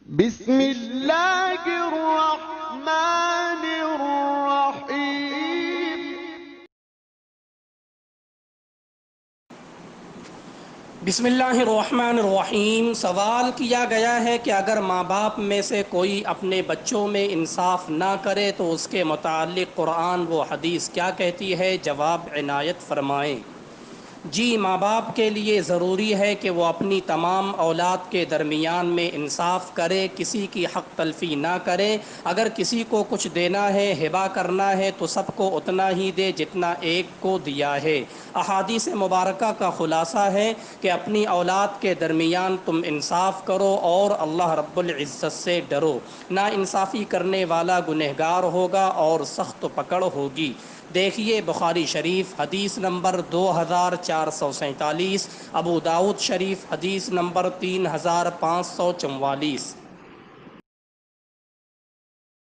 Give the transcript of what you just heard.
بسم اللہ الرحمن الرحیم۔ بسم اللہ الرحمن الرحیم۔ سوال کیا گیا ہے کہ اگر ماں باپ میں سے کوئی اپنے بچوں میں انصاف نہ کرے تو اس کے متعلق قرآن و حدیث کیا کہتی ہے؟ جواب عنایت فرمائیں۔ جی، ماں باپ کے لیے ضروری ہے کہ وہ اپنی تمام اولاد کے درمیان میں انصاف کرے، کسی کی حق تلفی نہ کرے۔ اگر کسی کو کچھ دینا ہے، ہبہ کرنا ہے تو سب کو اتنا ہی دے جتنا ایک کو دیا ہے۔ احادیث مبارکہ کا خلاصہ ہے کہ اپنی اولاد کے درمیان تم انصاف کرو اور اللہ رب العزت سے ڈرو۔ نا انصافی کرنے والا گنہگار ہوگا اور سخت پکڑ ہوگی۔ دیکھیے بخاری شریف حدیث نمبر 2447، ابو داؤد شریف حدیث نمبر 3544۔